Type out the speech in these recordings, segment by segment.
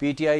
PTI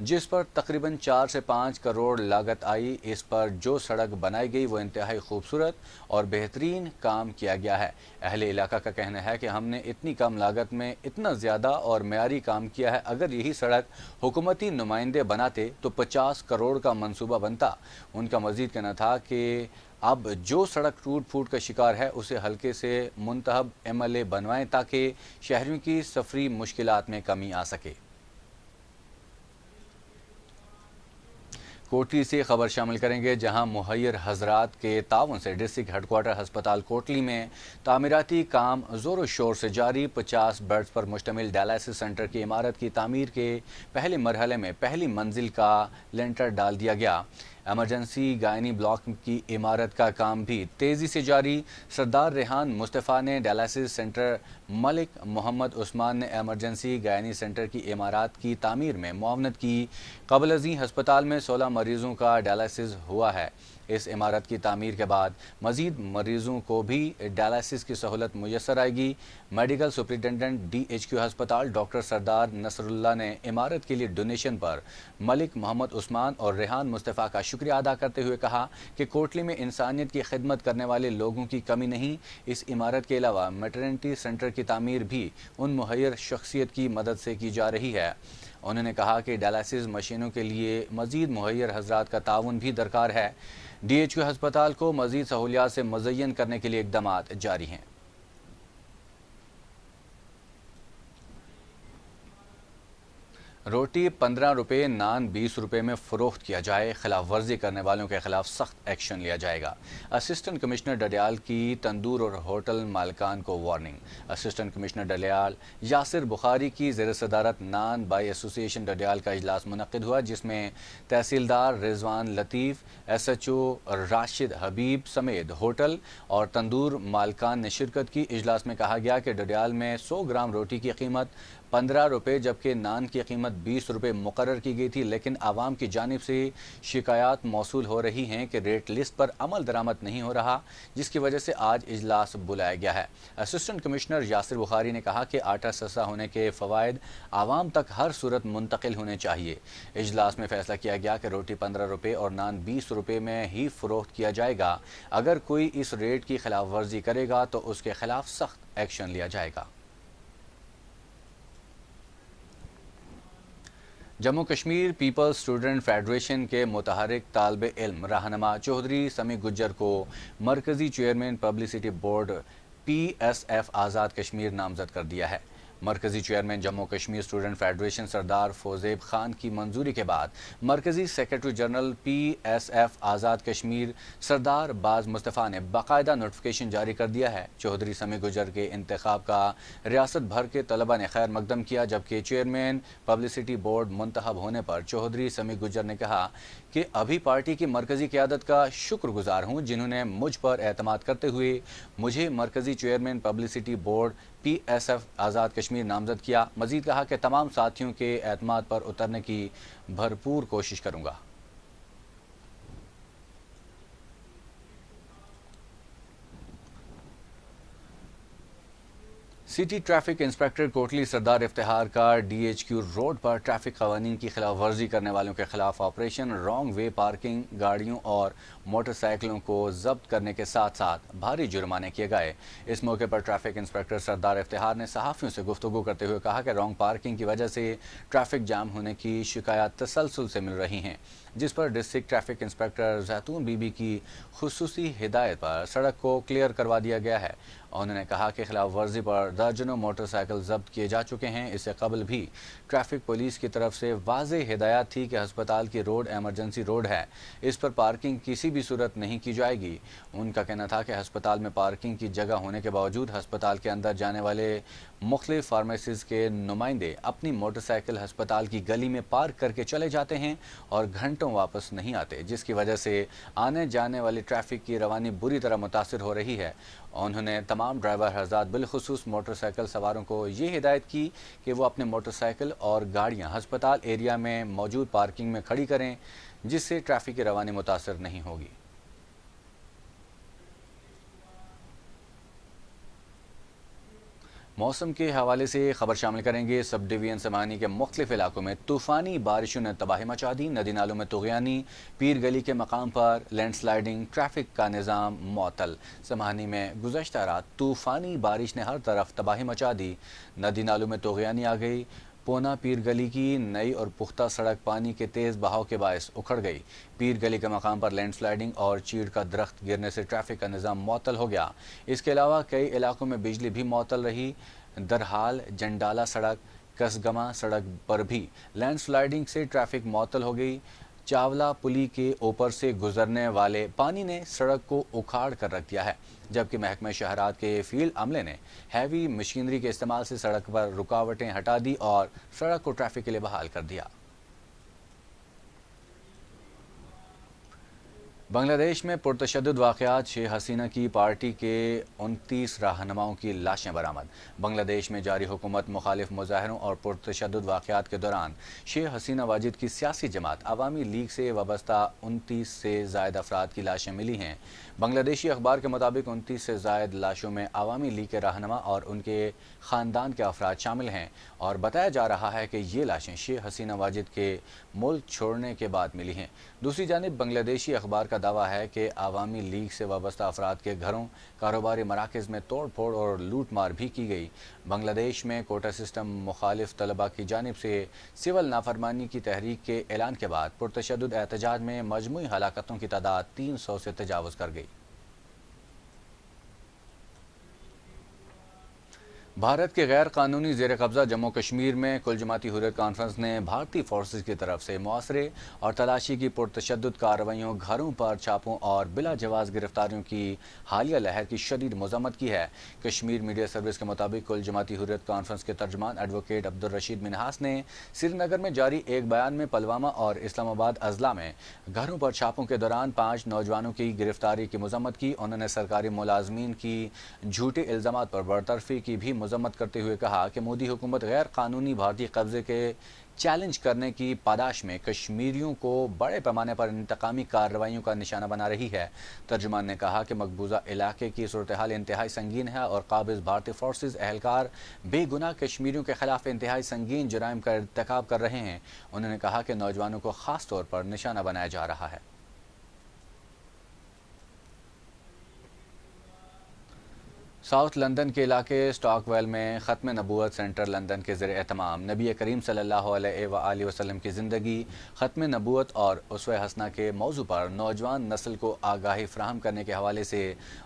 جس پر تقریباً 4 سے 5 کروڑ لاگت آئی۔ اس پر جو سڑک بنائی گئی وہ انتہائی خوبصورت اور بہترین کام کیا گیا ہے۔ اہل علاقہ کا کہنا ہے کہ ہم نے اتنی کم لاگت میں اتنا زیادہ اور معیاری کام کیا ہے، اگر یہی سڑک حکومتی نمائندے بناتے تو 50 کروڑ کا منصوبہ بنتا۔ ان کا مزید کہنا تھا کہ اب جو سڑک ٹوٹ پھوٹ کا شکار ہے اسے حلقے سے منتخب ایم ایل اے بنوائیں تاکہ شہریوں کی سفری مشکلات میں کمی آ سکے۔ کوٹلی سے خبر شامل کریں گے، جہاں مہیر حضرات کے تعاون سے ڈسٹرکٹ ہیڈ کوارٹر ہسپتال کوٹلی میں تعمیراتی کام زور و شور سے جاری۔ 50 بیڈز پر مشتمل ڈائلسس سینٹر کی عمارت کی تعمیر کے پہلے مرحلے میں پہلی منزل کا لینٹر ڈال دیا گیا۔ ایمرجنسی گائنی بلاک کی عمارت کا کام بھی تیزی سے جاری۔ سردار ریحان مصطفیٰ نے ڈائلسس سینٹر، ملک محمد عثمان نے ایمرجنسی گائنی سینٹر کی عمارات کی تعمیر میں معاونت کی۔ قبل ازیں ہسپتال میں 16 مریضوں کا ڈائلسس ہوا ہے۔ اس عمارت کی تعمیر کے بعد مزید مریضوں کو بھی ڈائلسس کی سہولت میسر آئے گی۔ Medical superintendent D H Q ہسپتال ڈاکٹر سردار نصر اللہ نے عمارت کے لیے ڈونیشن پر ملک محمد عثمان اور ریحان مصطفیٰ کا شکریہ ادا کرتے ہوئے کہا کہ کوٹلی میں انسانیت کی خدمت کرنے والے لوگوں کی کمی نہیں۔ اس عمارت کے علاوہ میٹرنٹی سینٹر کی تعمیر بھی ان مہیر شخصیت کی مدد سے کی جا رہی ہے۔ انہوں نے کہا کہ ڈائلسس مشینوں کے لیے مزید مہیر حضرات کا تعاون بھی درکار ہے۔ ڈی ایچ کیو ہسپتال کو مزید سہولیات سے مزین کرنے کے لیے اقدامات جاری ہیں۔ روٹی 15 روپے، نان 20 روپے میں فروخت کیا جائے، خلاف ورزی کرنے والوں کے خلاف سخت ایکشن لیا جائے گا۔ اسسٹنٹ کمشنر ڈڈیال کی تندور اور ہوٹل مالکان کو warning. Assistant commissioner Dadyal Yasir Bukhari کی زیر صدارت نان بائی ایسوسی ایشن ڈڈیال کا اجلاس منعقد ہوا، جس میں تحصیلدار رضوان لطیف، ایس ایچ او راشد حبیب سمیت ہوٹل اور تندور مالکان نے شرکت کی۔ اجلاس میں کہا گیا کہ ڈڈیال میں 100 گرام روٹی کی قیمت 15 روپے جبکہ نان کی قیمت 20 روپے مقرر کی گئی تھی، لیکن عوام کی جانب سے شکایات موصول ہو رہی ہیں کہ ریٹ لسٹ پر عمل درآمد نہیں ہو رہا، جس کی وجہ سے آج اجلاس بلایا گیا ہے۔ اسسٹنٹ کمشنر یاسر بخاری نے کہا کہ آٹا سستا ہونے کے فوائد عوام تک ہر صورت منتقل ہونے چاہیے۔ اجلاس میں فیصلہ کیا گیا کہ روٹی 15 روپے اور نان 20 روپے میں ہی فروخت کیا جائے گا۔ اگر کوئی اس ریٹ کی خلاف ورزی کرے گا تو اس کے خلاف سخت ایکشن لیا جائے گا۔ Jammu Kashmir People's student federation کے متحرک طالب علم رہنما چودھری سمی گجر کو مرکزی chairman publicity board P S F Azad Kashmir نامزد کر دیا ہے۔ مرکزی chairman Jammu Kashmir student federation Sardar Fauzib Khan کی منظوری کے بعد مرکزی secretary general P S F Azad Kashmir Sardar Baz مصطفیٰ نے باقاعدہ نوٹیفیکیشن جاری کر دیا ہے۔ چودھری سمی گجر کے انتخاب کا ریاست بھر کے طلبہ نے خیر مقدم کیا، جبکہ چیئرمین پبلسٹی بورڈ منتخب ہونے پر چودھری سمی گجر نے کہا کہ ابھی پارٹی کی مرکزی قیادت کا شکر گزار ہوں، جنہوں نے مجھ پر اعتماد کرتے ہوئے مجھے مرکزی chairman publicity board P S F Azad Kashmir نامزد کیا۔ مزید کہا کہ تمام ساتھیوں کے اعتماد پر اترنے کی بھرپور کوشش کروں گا۔ سٹی ٹریفک انسپیکٹر کوٹلی سردار افتخار کا ڈی ایچ کیو روڈ پر ٹریفک قوانین کی خلاف ورزی کرنے والوں کے خلاف آپریشن رانگ وے پارکنگ گاڑیوں اور موٹر سائیکلوں کو ضبط کرنے کے ساتھ ساتھ بھاری جرمانے کیے گئے۔ اس موقع پر ٹریفک انسپیکٹر سردار افتخار نے صحافیوں سے گفتگو کرتے ہوئے کہا کہ رانگ پارکنگ کی وجہ سے ٹریفک جام ہونے کی شکایات تسلسل سے مل رہی ہیں، جس پر ڈسٹرکٹ ٹریفک انسپیکٹر زیتون بی بی کی خصوصی ہدایت پر سڑک کو کلیئر کروا دیا گیا ہے۔ انہوں نے کہا کہ خلاف ورزی پر درجنوں موٹر سائیکل ضبط کیے جا چکے ہیں۔ اس سے قبل بھی ٹریفک پولیس کی طرف سے واضح ہدایات تھی کہ ہسپتال کی روڈ ایمرجنسی روڈ ہے، اس پر پارکنگ کسی بھی صورت نہیں کی جائے گی۔ ان کا کہنا تھا کہ ہسپتال میں پارکنگ کی جگہ ہونے کے باوجود ہسپتال کے اندر جانے والے مختلف فارمیسیز کے نمائندے اپنی موٹر سائیکل ہسپتال کی گلی میں پارک کر کے چلے جاتے ہیں اور گھنٹوں واپس نہیں آتے، جس کی وجہ سے آنے جانے والے ٹریفک کی روانی بری طرح متاثر ہو رہی ہے۔ انہوں نے تمام ڈرائیور حضرات بالخصوص موٹر سائیکل سواروں کو یہ ہدایت کی کہ وہ اپنے موٹر سائیکل اور گاڑیاں ہسپتال ایریا میں موجود پارکنگ میں کھڑی کریں، جس سے ٹریفک کی روانی متاثر نہیں ہوگی۔ موسم کے حوالے سے خبر شامل کریں گے۔ سب ڈویژن سمانی کے مختلف علاقوں میں طوفانی بارشوں نے تباہی مچا دی۔ ندی نالوں میں طغیانی، پیر گلی کے مقام پر لینڈ سلائیڈنگ، ٹریفک کا نظام معطل۔ سمانی میں گزشتہ رات طوفانی بارش نے ہر طرف تباہی مچا دی۔ ندی نالوں میں طغیانی آ گئی۔ پونا پیر گلی کی نئی اور پختہ سڑک پانی کے تیز بہاؤ کے باعث اکھڑ گئی۔ پیر گلی کے مقام پر لینڈ سلائیڈنگ اور چیڑ کا درخت گرنے سے ٹریفک کا نظام معطل ہو گیا۔ اس کے علاوہ کئی علاقوں میں بجلی بھی معطل رہی۔ درحال جنڈالہ سڑک، کسگمہ سڑک پر بھی لینڈ سلائیڈنگ سے ٹریفک معطل ہو گئی۔ چاولہ پلی کے اوپر سے گزرنے والے پانی نے سڑک کو اکھاڑ کر رکھ دیا ہے، جبکہ محکمہ شہرات کے فیلڈ عملے نے ہیوی مشینری کے استعمال سے سڑک پر رکاوٹیں ہٹا دی اور سڑک کو ٹریفک کے لیے بحال کر دیا۔ بنگلہ دیش میں پرتشدد واقعات، 6 حسینہ کی پارٹی کے 29 رہنماؤں کی لاشیں برآمد۔ بنگلہ دیش میں جاری حکومت مخالف مظاہروں اور پرتشدد واقعات کے دوران 6 حسینہ واجد کی سیاسی جماعت عوامی لیگ سے وابستہ 29 سے زائد افراد کی لاشیں ملی ہیں۔ بنگلہ دیشی اخبار کے مطابق 29 سے زائد لاشوں میں عوامی لیگ کے رہنما اور ان کے خاندان کے افراد شامل ہیں، اور بتایا جا رہا ہے کہ یہ لاشیں 6 حسینہ واجد کے ملک چھوڑنے کے بعد ملی ہیں۔ دوسری جانب بنگلہ دیشی اخبار کا دعویٰ ہے کہ عوامی لیگ سے وابستہ افراد کے گھروں، کاروباری مراکز میں توڑ پھوڑ اور لوٹ مار بھی کی گئی۔ بنگلہ دیش میں کوٹا سسٹم مخالف طلباء کی جانب سے سول نافرمانی کی تحریک کے اعلان کے بعد پرتشدد احتجاج میں مجموعی ہلاکتوں کی تعداد 300 سے تجاوز کر گئی۔ بھارت کے غیر قانونی زیر قبضہ جموں کشمیر میں کل جماعتی حریت کانفرنس نے بھارتی فورسز کی طرف سے محاصرے اور تلاشی کی پرتشدد کارروائیوں، گھروں پر چھاپوں اور بلا جواز گرفتاریوں کی حالیہ لہر کی شدید مذمت کی ہے۔ کشمیر میڈیا سروس کے مطابق کل جماعتی حریت کانفرنس کے ترجمان ایڈوکیٹ عبدالرشید منہاس نے سری نگر میں جاری ایک بیان میں پلوامہ اور اسلام آباد اضلاع میں گھروں پر چھاپوں کے دوران 5 نوجوانوں کی گرفتاری کی مذمت کی۔ انہوں نے سرکاری ملازمین کی جھوٹے الزامات پر برطرفی کی بھی مذمت کرتے ہوئے کہا کہ مودی حکومت غیر قانونی بھارتی قبضے کے چیلنج کرنے کی پاداش میں کشمیریوں کو بڑے پیمانے پر انتقامی کارروائیوں کا نشانہ بنا رہی ہے۔ ترجمان نے کہا کہ مقبوضہ علاقے کی صورتحال انتہائی سنگین ہے اور قابض بھارتی فورسز اہلکار بے گناہ کشمیریوں کے خلاف انتہائی سنگین جرائم کا ارتکاب کر رہے ہیں۔ انہوں نے کہا کہ نوجوانوں کو خاص طور پر نشانہ بنایا جا رہا ہے۔ ساؤتھ لندن کے علاقے سٹاک ویل میں ختم نبوت سینٹر لندن کے زیر اہتمام نبی کریم صلی اللہ علیہ وآلہ وسلم کی زندگی، ختم نبوت اور اسوہ حسنہ کے موضوع پر نوجوان نسل کو آگاہی فراہم کرنے کے حوالے سے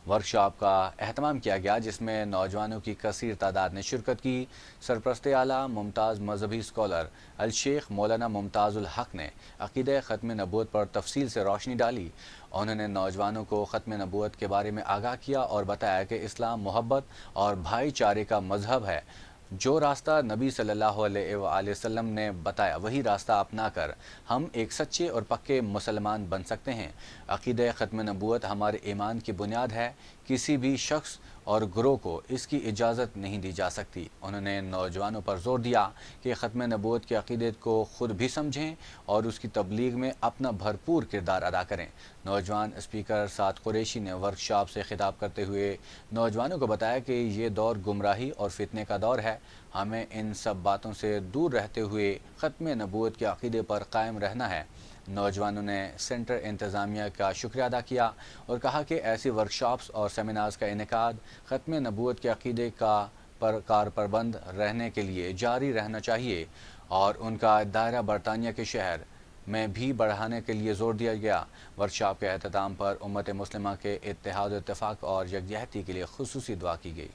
ورکشاپ کا اہتمام کیا گیا، جس میں نوجوانوں کی کثیر تعداد نے شرکت کی۔ سرپرست اعلیٰ ممتاز مذہبی اسکالر الشیخ مولانا ممتاز الحق نے عقیدہ ختم نبوت پر تفصیل سے روشنی ڈالی۔ انہوں نے نوجوانوں کو ختم نبوت کے بارے میں آگاہ کیا اور بتایا کہ اسلام محبت اور بھائی چارے کا مذہب ہے۔ جو راستہ نبی صلی اللہ علیہ وآلہ وسلم نے بتایا وہی راستہ اپنا کر ہم ایک سچے اور پکے مسلمان بن سکتے ہیں۔ عقیدہ ختم نبوت ہمارے ایمان کی بنیاد ہے، کسی بھی شخص اور گروہ کو اس کی اجازت نہیں دی جا سکتی۔ انہوں نے نوجوانوں پر زور دیا کہ ختم نبوت کے عقیدت کو خود بھی سمجھیں اور اس کی تبلیغ میں اپنا بھرپور کردار ادا کریں۔ نوجوان اسپیکر سعد قریشی نے ورکشاپ سے خطاب کرتے ہوئے نوجوانوں کو بتایا کہ یہ دور گمراہی اور فتنے کا دور ہے، ہمیں ان سب باتوں سے دور رہتے ہوئے ختم نبوت کے عقیدے پر قائم رہنا ہے۔ نوجوانوں نے سینٹر انتظامیہ کا شکریہ ادا کیا اور کہا کہ ایسی ورکشاپس اور سیمینارز کا انعقاد ختم نبوت کے عقیدے کا کارپربند رہنے کے لیے جاری رہنا چاہیے، اور ان کا دائرہ برطانیہ کے شہر میں بھی بڑھانے کے لیے زور دیا گیا۔ ورکشاپ کے اختتام پر امت مسلمہ کے اتحاد و اتفاق اور یکجہتی کے لیے خصوصی دعا کی گئی۔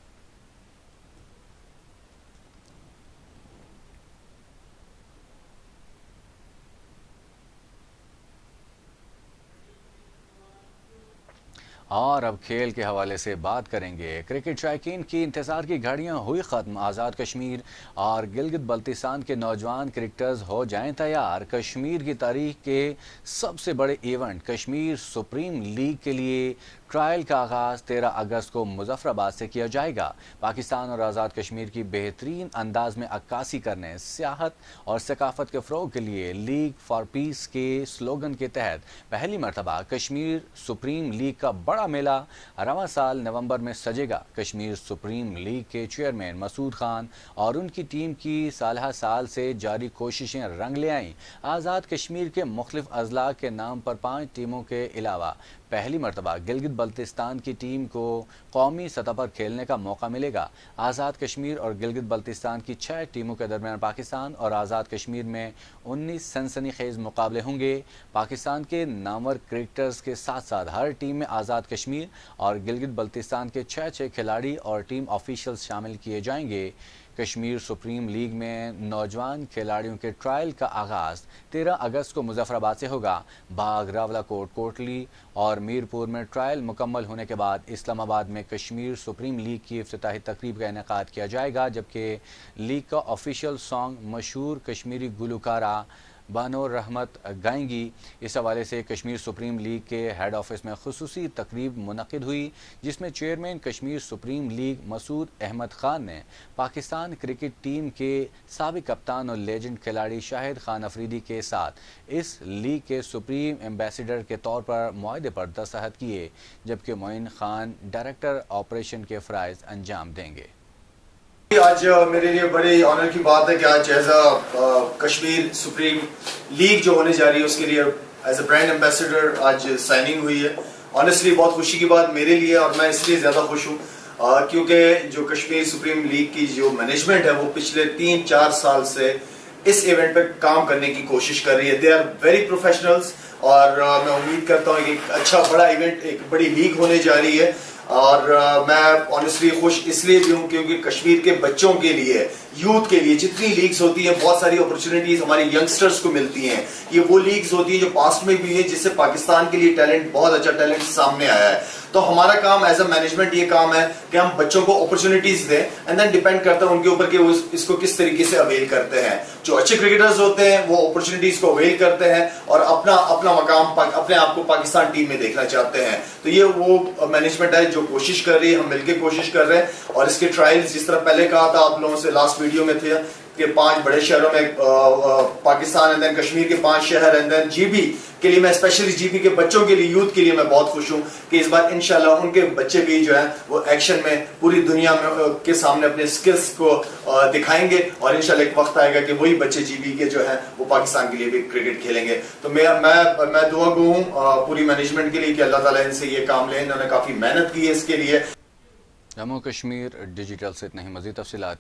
اور اب کھیل کے حوالے سے بات کریں گے۔ کرکٹ شائقین کی انتظار کی گھڑیاں ہوئی ختم، آزاد کشمیر اور گلگت بلتستان کے نوجوان کرکٹرز ہو جائیں تیار۔ کشمیر کی تاریخ کے سب سے بڑے ایونٹ کشمیر سپریم لیگ کے لیے ٹرائل کا آغاز 13 اگست کو مظفر آباد سے کیا جائے گا۔ پاکستان اور آزاد کشمیر کی بہترین انداز میں عکاسی کرنے، سیاحت اور ثقافت کے فروغ کے لیے لیگ فار پیس کے سلوگن کے تحت پہلی مرتبہ کشمیر سپریم لیگ کا بڑا بڑا میلہ رواں سال نومبر میں سجے گا۔ کشمیر سپریم لیگ کے چیئرمین مسعود خان اور ان کی ٹیم کی سالہ سال سے جاری کوششیں رنگ لے آئیں۔ آزاد کشمیر کے مختلف اضلاع کے نام پر 5 ٹیموں کے علاوہ پہلی مرتبہ گلگت بلتستان کی ٹیم کو قومی سطح پر کھیلنے کا موقع ملے گا۔ آزاد کشمیر اور گلگت بلتستان کی 6 ٹیموں کے درمیان پاکستان اور آزاد کشمیر میں 19 سنسنی خیز مقابلے ہوں گے۔ پاکستان کے نامور کرکٹرز کے ساتھ ساتھ ہر ٹیم میں آزاد کشمیر اور گلگت بلتستان کے 6 کھلاڑی اور ٹیم آفیشلز شامل کیے جائیں گے۔ کشمیر سپریم لیگ میں نوجوان کھلاڑیوں کے ٹرائل کا آغاز 13 اگست کو مظفر آباد سے ہوگا۔ باغ، راولہ کوٹ، کوٹلی اور میرپور میں ٹرائل مکمل ہونے کے بعد اسلام آباد میں کشمیر سپریم لیگ کی افتتاحی تقریب کا انعقاد کیا جائے گا، جبکہ لیگ کا آفیشیل سانگ مشہور کشمیری گلوکارہ بانو رحمت گائیں گی۔ اس حوالے سے کشمیر سپریم لیگ کے ہیڈ آفس میں خصوصی تقریب منعقد ہوئی، جس میں چیئرمین کشمیر سپریم لیگ مسعود احمد خان نے پاکستان کرکٹ ٹیم کے سابق کپتان اور لیجنڈ کھلاڑی شاہد خان افریدی کے ساتھ اس لیگ کے سپریم ایمبیسیڈر کے طور پر معاہدے پر دستخط کیے، جبکہ معین خان ڈائریکٹر آپریشن کے فرائض انجام دیں گے۔ آج میرے لیے بڑی آنر کی بات ہے کہ آج as a Kashmir supreme league جو ہونے جا رہی ہے اس کے لیے ایز اے برانڈ ایمبیسیڈر آج سائننگ ہوئی ہے۔ آنیسٹلی بہت خوشی کی بات میرے لیے، اور میں اس لیے زیادہ خوش ہوں کیونکہ جو کشمیر سپریم لیگ کی جو مینجمنٹ ہے وہ پچھلے 3-4 سال سے اس ایونٹ پہ کام کرنے کی کوشش کر رہی ہے۔ دے آر ویری پروفیشنلز، اور میں امید کرتا ہوں کہ ایک اچھا بڑا ایونٹ، ایک بڑی لیگ ہونے جا رہی ہے۔ اور میں آنیسٹلی خوش اس لیے بھی ہوں کیونکہ کشمیر کے بچوں کے لیے، یوتھ کے لیے جتنی لیگز ہوتی ہیں بہت ساری اپرچونیٹیز ہماری ینگسٹرز کو ملتی ہیں۔ یہ وہ لیگز ہوتی ہیں جو پاسٹ میں بھی ہیں، جس سے پاکستان کے لیے ٹیلنٹ، بہت اچھا ٹیلنٹ سامنے آیا ہے۔ تو ہمارا کام ایز اے مینجمنٹ یہ کام ہے کہ ہم بچوں کو اپرچونیٹیز دیں، اینڈ دین ڈیپینڈ کرتا ہے ان کے اوپر کہ وہ اس کو کس طریقے سے اویل کرتے ہیں۔ جو اچھے کرکٹرز ہوتے ہیں وہ اپرچونیٹیز کو اویل کرتے ہیں اور اپنا مقام اپنے آپ کو پاکستان ٹیم میں دیکھنا چاہتے ہیں۔ تو یہ وہ مینجمنٹ ہے جو کوشش کر رہی ہے، ہم مل کے کوشش کر رہے ہیں، اور اس کے ٹرائلز جس طرح پہلے کہا تھا آپ لوگوں سے لاسٹ ویڈیو میں تھے کہ 5 بڑے شہروں میں پاکستان اینڈ دین کشمیر کے 5 شہر اینڈ دین جی بی کے لیے، میں اسپیشلی جی بی کے بچوں کے لیے، یوتھ کے لیے میں بہت خوش ہوں کہ اس بار انشاءاللہ ان کے بچے بھی جو ہیں وہ ایکشن میں پوری دنیا میں کے سامنے اپنے سکلز کو دکھائیں گے، اور انشاءاللہ ایک وقت آئے گا کہ وہی بچے جی بی کے جو ہیں وہ پاکستان کے لیے بھی کرکٹ کھیلیں گے۔ تو میں دعا گو ہوں پوری مینجمنٹ کے لیے کہ اللہ تعالیٰ ان سے یہ کام لیں، انہوں نے کافی محنت کی ہے اس کے لیے۔ جموں کشمیر ڈیجیٹل سے اتنا ہی، مزید تفصیلات